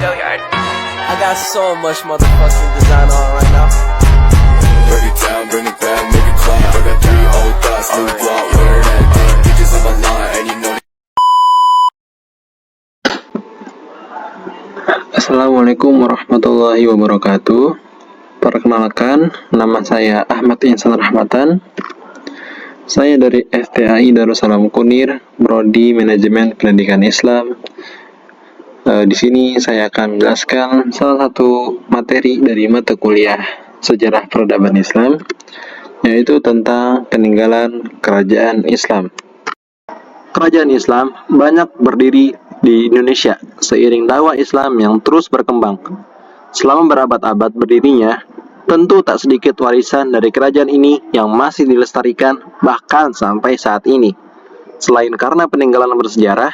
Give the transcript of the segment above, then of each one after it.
I got so much motherfucking design on right now. Break it down, bring it back, make it clap. I got 3 old thoughts, new block, wear that dick. Bitches on my line, and you know. Assalamualaikum warahmatullahi wabarakatuh. Perkenalkan, nama saya Ahmad Insan Rahmatan. Saya dari FTAI Darussalam Kunir, Prodi Manajemen Pendidikan Islam. Di sini saya akan menjelaskan salah satu materi dari mata kuliah Sejarah Peradaban Islam, yaitu tentang peninggalan kerajaan Islam. Kerajaan Islam banyak berdiri di Indonesia seiring dakwah Islam yang terus berkembang. Selama berabad-abad berdirinya, tentu tak sedikit warisan dari kerajaan ini yang masih dilestarikan bahkan sampai saat ini. Selain karena peninggalan bersejarah,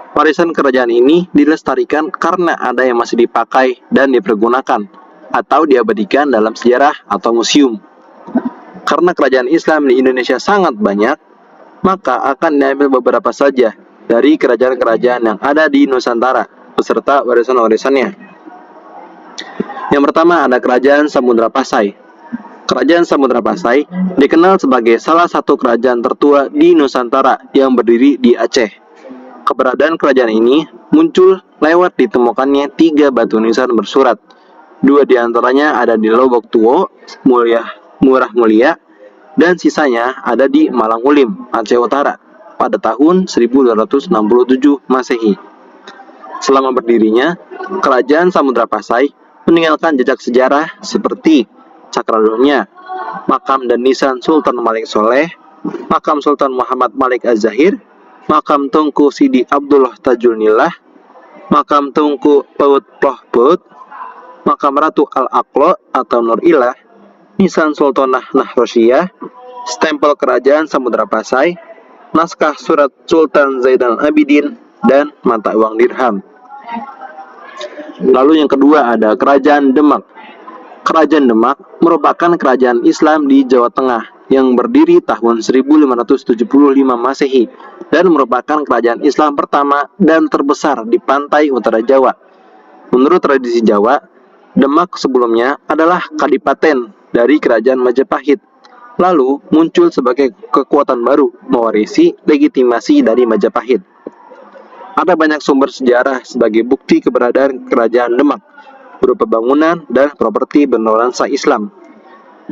warisan kerajaan ini dilestarikan karena ada yang masih dipakai dan dipergunakan atau diabadikan dalam sejarah atau museum. Karena kerajaan Islam di Indonesia sangat banyak, maka akan diambil beberapa saja dari kerajaan-kerajaan yang ada di Nusantara beserta warisan-warisannya. Yang pertama ada Kerajaan Samudra Pasai. Kerajaan Samudra Pasai dikenal sebagai salah satu kerajaan tertua di Nusantara yang berdiri di Aceh. Keberadaan kerajaan ini muncul lewat ditemukannya 3 batu nisan bersurat. 2 diantaranya ada di Lobok Tuo, Murah Mulia, dan sisanya ada di Malang Ulim, Aceh Utara pada tahun 1267 Masehi. Selama berdirinya, Kerajaan Samudra Pasai meninggalkan jejak sejarah seperti Cakradonya, makam dan nisan Sultan Malik Soleh, makam Sultan Muhammad Malik Az-Zahir, makam Tengku Sidi Abdullah Tajul Nilah, makam Tengku Paut Ploh Paut, makam Ratu Al-Aqlo atau Nur Ilah, nisan Sultanah Nahrosyah, stempel Kerajaan Samudra Pasai, naskah surat Sultan Zainal Abidin, dan mata uang dirham. Lalu yang kedua ada Kerajaan Demak. Kerajaan Demak merupakan kerajaan Islam di Jawa Tengah yang berdiri tahun 1575 Masehi dan merupakan kerajaan Islam pertama dan terbesar di pantai utara Jawa. Menurut tradisi Jawa, Demak sebelumnya adalah kadipaten dari Kerajaan Majapahit, lalu muncul sebagai kekuatan baru mewarisi legitimasi dari Majapahit. Ada banyak sumber sejarah sebagai bukti keberadaan Kerajaan Demak berupa bangunan dan properti bernuansa Islam.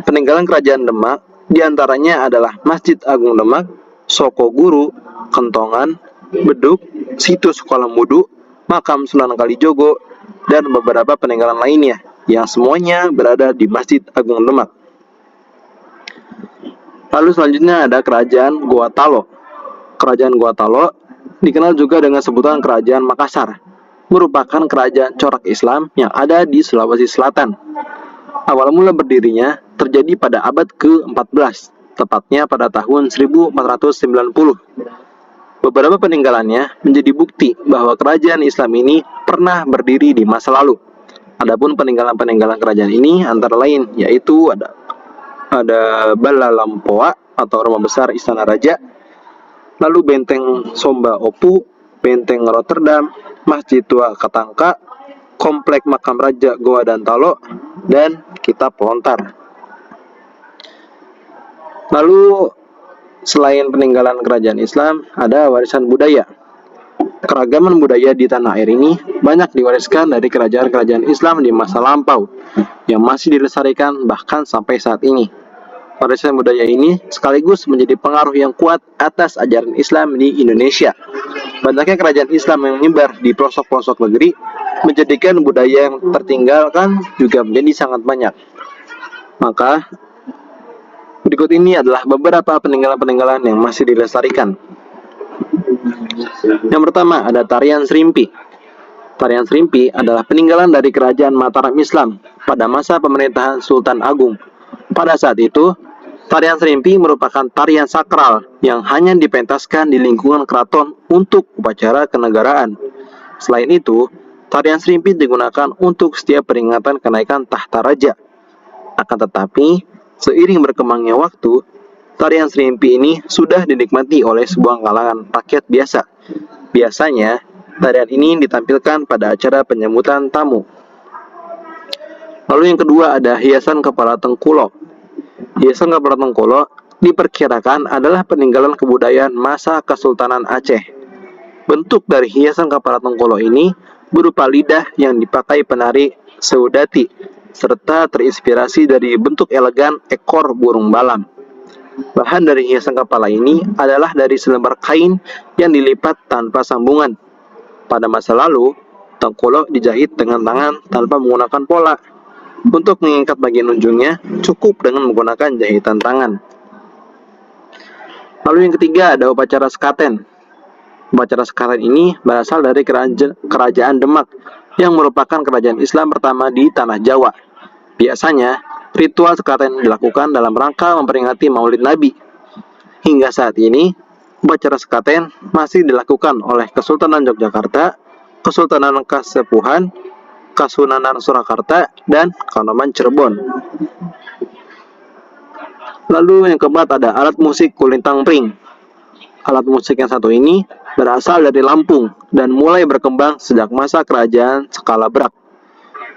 Peninggalan Kerajaan Demak diantaranya adalah Masjid Agung Demak, Soko Guru, Kentongan, Beduk, situs Kolam Wudu, makam Sunan Kalijogo, dan beberapa peninggalan lainnya yang semuanya berada di Masjid Agung Demak. Lalu selanjutnya ada Kerajaan Goa Talo. Kerajaan Goa Talo dikenal juga dengan sebutan Kerajaan Makassar, merupakan kerajaan corak Islam yang ada di Sulawesi Selatan. Awal mula berdirinya terjadi pada abad ke-14, tepatnya pada tahun 1490. Beberapa peninggalannya menjadi bukti bahwa kerajaan Islam ini pernah berdiri di masa lalu. Adapun peninggalan-peninggalan kerajaan ini antara lain yaitu ada Bala Lampoa atau rumah besar Istana Raja, lalu Benteng Somba Opu, Benteng Rotterdam, Masjid Tua Katangka, Komplek Makam Raja Goa dan Talo, dan Kitab Lontar. Lalu selain peninggalan kerajaan Islam, ada warisan budaya. Keragaman budaya di tanah air ini banyak diwariskan dari kerajaan-kerajaan Islam di masa lampau yang masih dilestarikan bahkan sampai saat ini. Warisan budaya ini sekaligus menjadi pengaruh yang kuat atas ajaran Islam di Indonesia. Banyaknya kerajaan Islam yang menyebar di pelosok-pelosok negeri menjadikan budaya yang tertinggalkan juga menjadi sangat banyak. Maka berikut ini adalah beberapa peninggalan-peninggalan yang masih dilestarikan. Yang pertama ada Tarian Serimpi. Tarian Serimpi adalah peninggalan dari kerajaan Mataram Islam pada masa pemerintahan Sultan Agung. Pada saat itu, tarian Serimpi merupakan tarian sakral yang hanya dipentaskan di lingkungan keraton untuk upacara kenegaraan. Selain itu, tarian Serimpi digunakan untuk setiap peringatan kenaikan tahta raja. Akan tetapi, seiring berkembangnya waktu, tarian Serimpi ini sudah dinikmati oleh sebuah kalangan rakyat biasa. Biasanya, Tarian ini ditampilkan pada acara penyambutan tamu. Lalu yang kedua ada hiasan kepala tengkulo. Hiasan kepala tengkulo diperkirakan adalah peninggalan kebudayaan masa Kesultanan Aceh. Bentuk dari hiasan kepala tengkulo ini berupa lidah yang dipakai penari Seudati, serta terinspirasi dari bentuk elegan ekor burung balam. Bahan dari hiasan kepala ini adalah dari selembar kain yang dilipat tanpa sambungan. Pada masa lalu, tengkulo dijahit dengan tangan tanpa menggunakan pola. Untuk mengikat bagian ujungnya, cukup dengan menggunakan jahitan tangan. Lalu yang ketiga ada upacara sekaten. Upacara sekaten ini berasal dari kerajaan Demak yang merupakan kerajaan Islam pertama di tanah Jawa. Biasanya, ritual sekaten dilakukan dalam rangka memperingati Maulid Nabi. Hingga saat ini, upacara sekaten masih dilakukan oleh Kesultanan Yogyakarta, Kesultanan Kasepuhan, Kasunanan Surakarta, dan Kanoman Cirebon. Lalu yang keempat ada alat musik kulintang pring. Alat musik yang satu ini berasal dari Lampung dan mulai berkembang sejak masa kerajaan Skala Brak.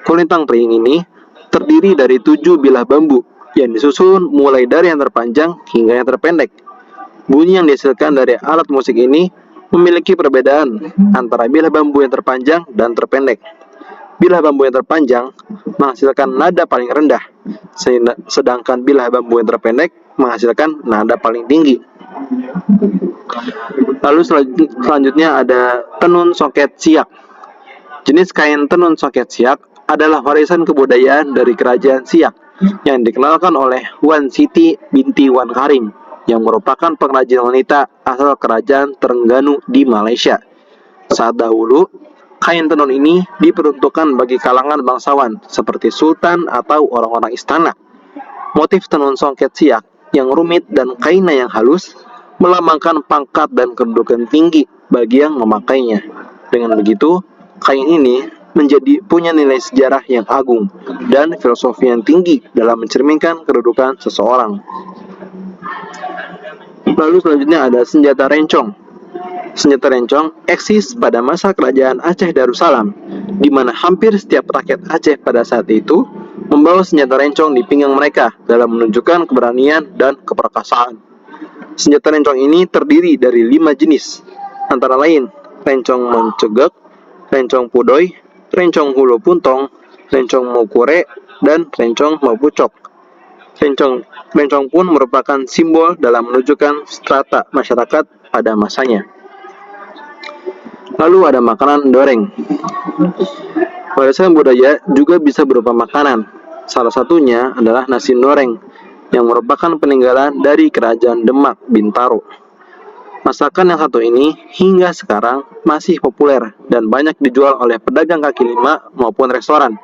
Kulintang pring ini terdiri dari 7 bilah bambu yang disusun mulai dari yang terpanjang hingga yang terpendek. Bunyi yang dihasilkan dari alat musik ini memiliki perbedaan antara bilah bambu yang terpanjang dan terpendek. Bilah bambu yang terpanjang menghasilkan nada paling rendah, sedangkan bilah bambu yang terpendek menghasilkan nada paling tinggi. Lalu selanjutnya ada tenun soket siak. Jenis kain tenun soket siak adalah warisan kebudayaan dari kerajaan Siak yang dikenalkan oleh Wan Siti binti Wan Karim yang merupakan pengrajin wanita asal kerajaan Terengganu di Malaysia. Saat dahulu, kain tenun ini diperuntukkan bagi kalangan bangsawan seperti sultan atau orang-orang istana. Motif tenun soket siak yang rumit dan kainnya yang halus melambangkan pangkat dan kedudukan tinggi bagi yang memakainya. Dengan begitu, kain ini punya nilai sejarah yang agung dan filosofi yang tinggi dalam mencerminkan kedudukan seseorang. Lalu selanjutnya ada senjata rencong. Senjata rencong eksis pada masa kerajaan Aceh Darussalam, di mana hampir setiap rakyat Aceh pada saat itu membawa senjata rencong di pinggang mereka dalam menunjukkan keberanian dan keperkasaan. Senjata rencong ini terdiri dari 5 jenis, antara lain rencong mencegek, rencong pudoy, rencong hulu puntong, rencong mukure, dan rencong mabucok. Rencong pun merupakan simbol dalam menunjukkan strata masyarakat pada masanya. Lalu ada makanan doreng. Warisan budaya juga bisa berupa makanan. Salah satunya adalah nasi goreng yang merupakan peninggalan dari kerajaan Demak Bintaro. Masakan yang satu ini hingga sekarang masih populer dan banyak dijual oleh pedagang kaki lima maupun restoran.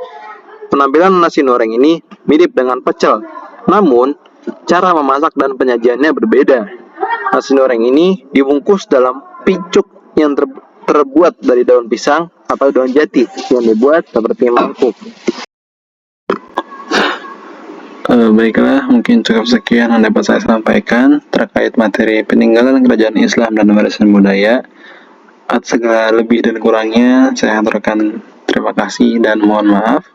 Penampilan nasi goreng ini mirip dengan pecel, namun cara memasak dan penyajiannya berbeda. Nasi goreng ini dibungkus dalam picuk yang terbuat dari daun pisang atau daun jati yang dibuat seperti mangkuk. Baiklah, mungkin cukup sekian yang dapat saya sampaikan terkait materi peninggalan kerajaan Islam dan warisan budaya. Atas segala lebih dan kurangnya, saya aturkan terima kasih dan mohon maaf.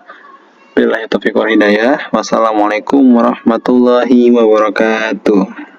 Billahi taufiq wal hidayah. Wassalamualaikum warahmatullahi wabarakatuh.